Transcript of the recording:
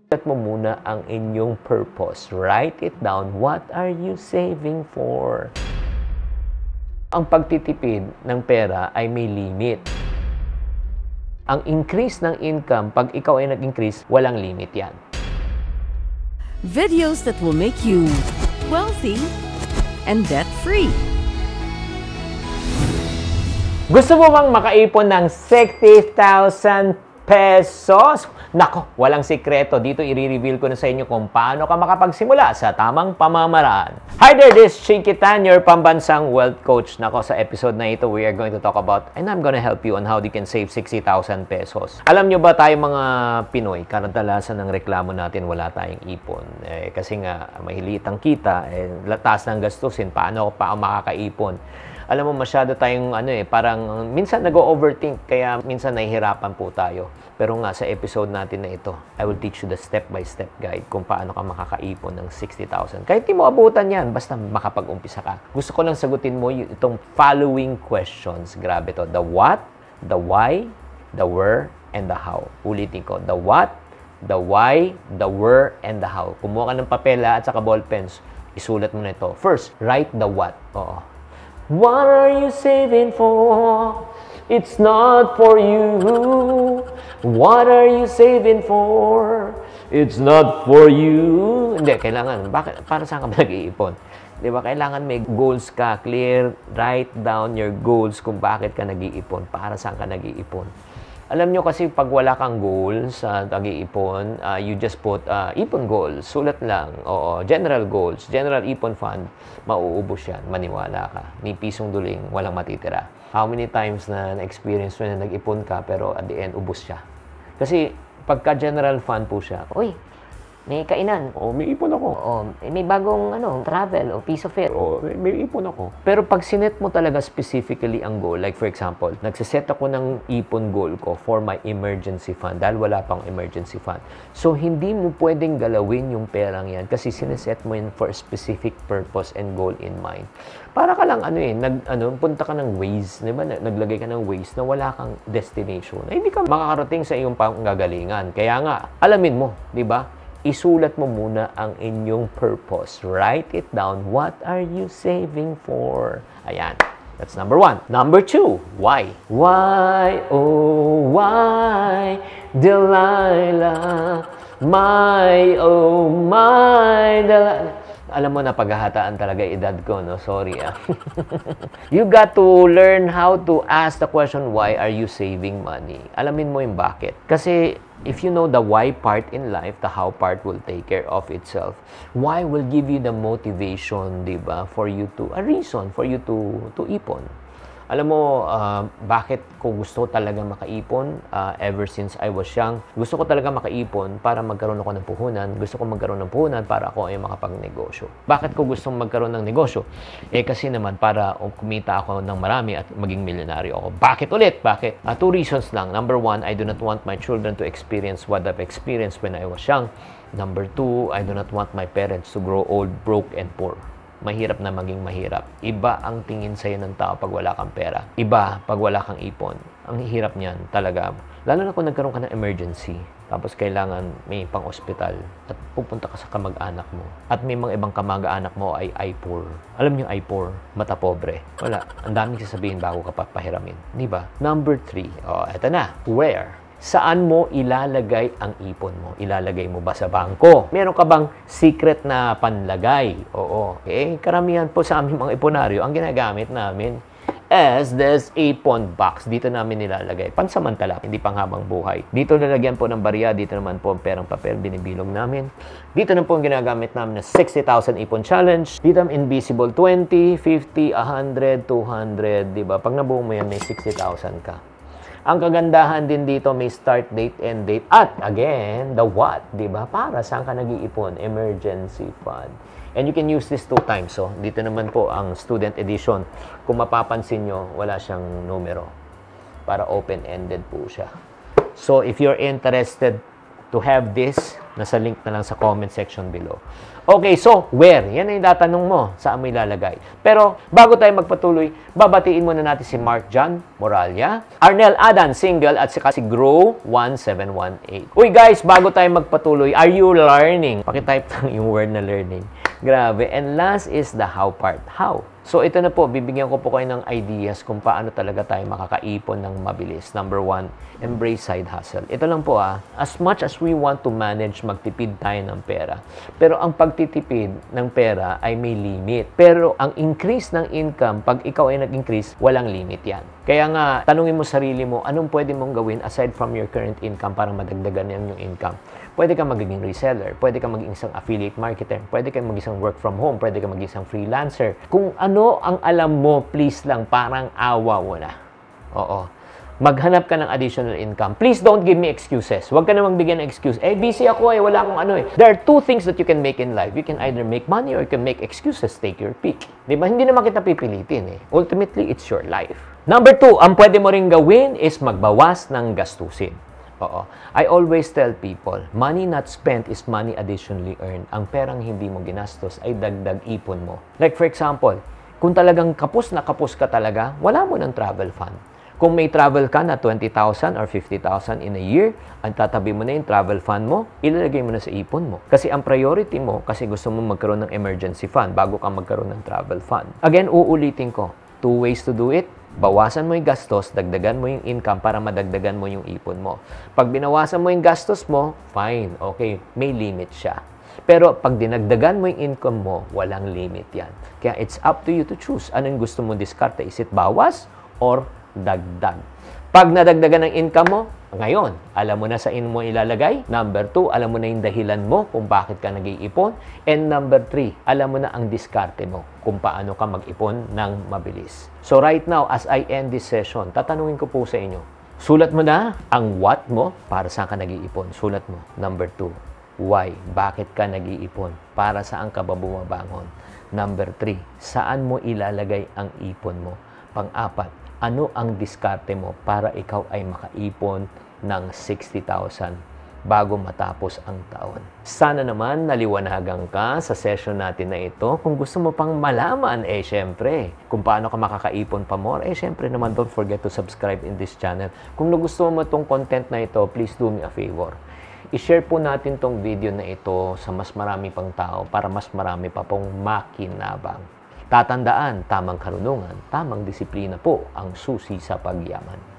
Set mo muna ang inyong purpose. Write it down. What are you saving for? Ang pagtitipid ng pera ay may limit. Ang increase ng income, pag ikaw ay nag-increase, walang limit yan. Videos that will make you wealthy and debt-free. Gusto mo bang makaipon ng 60,000 pesos? Nako, walang sikreto. Dito i-reveal ko na sa inyo kung paano ka makapagsimula sa tamang pamamaraan. Hi there, this is Chinky Tan, your pambansang wealth coach. Nako, sa episode na ito, we are going to talk about, and I'm gonna help you on how you can save 60,000 pesos. Alam nyo ba tayo mga Pinoy, kadalasan ng reklamo natin, wala tayong ipon. Kasi nga, mahiliit ang kita, latas ng gastusin, paano pa makakaipon? Alam mo, masyado tayong parang minsan nag-overthink, kaya minsan nahihirapan po tayo. Pero nga sa episode natin na ito, I will teach you the step-by-step guide kung paano ka makakaipon ng 60,000. Kahit di mo abutan yan, basta makapag-umpisa ka. Gusto ko lang sagutin mo itong following questions. Grabe to. The what, the why, the where, and the how. Ulitin ko. The what, the why, the where, and the how. Kumuha ka ng papela at saka ballpens. Isulat mo na ito. First, write the what. Oo. What are you saving for? It's not for you. What are you saving for? It's not for you. Hindi, kailangan. Bakit? Para saan ka ba nag-iipon? Di ba? Kailangan may goals ka. Clear. Write down your goals kung bakit ka nag-iipon. Para saan ka nag-iipon. Alam nyo kasi pag wala kang goals sa nag-iipon, you just put ipon goals. Sulat lang. Oo, general goals. General ipon fund. Mauubos yan. Maniwala ka. Ni pisong duling, walang matitira. How many times na na-experience mo na nag-ipon ka pero at the end, ubos siya. Kasi pagka general fund po siya, uy, may kainan. Oh, may ipon ako. Oo, may bagong travel o piece of fare. Oh, may ipon ako. Pero pag sinet mo talaga specifically ang goal, like for example, nagsiset ako ng ipon goal ko for my emergency fund dahil wala pang emergency fund. So, hindi mo pwedeng galawin yung perang yan kasi sineset mo yun for a specific purpose and goal in mind. Para ka lang punta ka ng ways, di ba? Naglagay ka ng ways na wala kang destination. Ay, hindi ka makakarating sa iyong panggagalingan. Kaya nga, alamin mo, di ba? Isulat mo muna ang inyong purpose. Write it down. What are you saving for? Ayan. That's number 1. Number 2, why? Why, oh, why, Delilah? My, oh, my, Delilah. Alam mo na paghahataan talaga edad ko, no? Sorry, You got to learn how to ask the question, why are you saving money? Alamin mo yung bakit. Kasi if you know the why part in life, the how part will take care of itself. Why will give you the motivation, di ba? For you to, a reason for you to ipon. Alam mo, bakit ko gusto talaga makaipon ever since I was young? Gusto ko talaga makaipon para magkaroon ako ng puhunan. Gusto ko magkaroon ng puhunan para ako ay makapagnegosyo. Bakit ko gustong magkaroon ng negosyo? Kasi naman para kumita ako ng marami at maging milyonaryo ako. Bakit ulit? Bakit? 2 reasons lang. Number 1, I do not want my children to experience what I've experienced when I was young. Number 2, I do not want my parents to grow old, broke, and poor. Mahirap na maging mahirap. Iba ang tingin sa'yo ng tao pag wala kang pera. Iba pag wala kang ipon. Ang hirap niyan talaga. Lalo na kung nagkaroon ka ng emergency, tapos kailangan may pang-ospital at pupunta ka sa kamag-anak mo. At may mga ibang kamag-anak mo ay poor. Alam niyo ay poor, mata pobre. Wala. Ang daming sasabihin bago ka papahiramin. Di ba? Number 3. Eto na. Where? Saan mo ilalagay ang ipon mo? Ilalagay mo ba sa bangko? Meron ka bang secret na panlagay? Oo. Karamihan po sa aming mga iponaryo, ang ginagamit namin is this ipon box. Dito namin nilalagay. Pansamantala, hindi pang habang buhay. Dito nalagyan po ng barya. Dito naman po ang perang papel. Binibilog namin. Dito na po ang ginagamit namin na 60,000 ipon challenge. Dito ang invisible 20, 50, 100, 200. Diba? Pag nabuo mo yan, may 60,000 ka. Ang kagandahan din dito, may start date, end date. At again, the what, di ba? Para saan ka nag-iipon? Emergency fund. And you can use this 2 times. So, dito naman po ang student edition. Kung mapapansin nyo, wala siyang numero. Para open-ended po siya. So, if you're interested to have this, Nasa link na lang sa comment section below. Okay, so, where? Yan ang tatanong mo. Saan mo ilalagay? Pero, bago tayo magpatuloy, babatiin muna natin si Mark John Moralia, Arnel Adan, single, at si Grow 1718. Uy guys, bago tayo magpatuloy, are you learning? Pakitype lang yung word na learning. Grabe. And last is the how part. How? So, ito na po, bibigyan ko po kayo ng ideas kung paano talaga tayo makakaipon ng mabilis. Number 1, embrace side hustle. Ito lang po as much as we want to manage, magtipid tayo ng pera. Pero ang pagtitipid ng pera ay may limit. Pero ang increase ng income, pag ikaw ay nag-increase, walang limit yan. Kaya nga, tanungin mo sarili mo, anong pwede mong gawin aside from your current income para madagdagan yan yung income? Pwede kang magiging reseller, pwede kang maging isang affiliate marketer, pwede kang maging isang work from home, pwede kang maging isang freelancer. Kung ano ang alam mo, please lang, parang awa mo na. Oo. Maghanap ka ng additional income. Please don't give me excuses. Huwag ka namang bigyan ng excuse. Busy ako wala akong ano There are two things that you can make in life. You can either make money or you can make excuses. Take your pick. Diba? Hindi naman kita pipilitin Ultimately, it's your life. Number 2, ang pwede mo rin gawin is magbawas ng gastusin. Oo. I always tell people, money not spent is money additionally earned. Ang perang hindi mo ginastos ay dagdag ipon mo. Like for example, kung talagang kapos na kapos ka talaga, wala mo ng travel fund. Kung may travel ka na 20,000 or 50,000 in a year, ang tatabi mo na yung travel fund mo, ilalagay mo na sa ipon mo. Kasi ang priority mo, kasi gusto mo magkaroon ng emergency fund bago ka magkaroon ng travel fund. Again, uulitin ko, 2 ways to do it. Bawasan mo yung gastos, dagdagan mo yung income para madagdagan mo yung ipon mo. Pag binawasan mo yung gastos mo, fine, okay, may limit siya. Pero pag dinagdagan mo yung income mo, walang limit yan. Kaya it's up to you to choose. Anong gusto mo diskarte? Is it bawas or dagdag? Pag nadagdagan ng income mo, ngayon, alam mo na sa mo ilalagay. Number 2, alam mo na yung dahilan mo kung bakit ka nag-iipon. And number 3, alam mo na ang diskarte mo kung paano ka mag-ipon ng mabilis. So right now, as I end this session, tatanungin ko po sa inyo, sulat mo na ang what mo para saan ka nag-iipon. Sulat mo. Number 2, why? Bakit ka nag-iipon? Para saan ka ba bumabangon? Number 3, saan mo ilalagay ang ipon mo? Pang-4, ano ang diskarte mo para ikaw ay makaipon ng 60,000 bago matapos ang taon. Sana naman naliwanagan ka sa session natin na ito. Kung gusto mo pang malaman, syempre, kung paano ka makakaipon pa more, syempre naman don't forget to subscribe in this channel. Kung nagustuhan mo itong content na ito, please do me a favor. I-share po natin tong video na ito sa mas marami pang tao para mas marami pa pong makinabang. Tatandaan, tamang karunungan, tamang disiplina po ang susi sa pagyaman.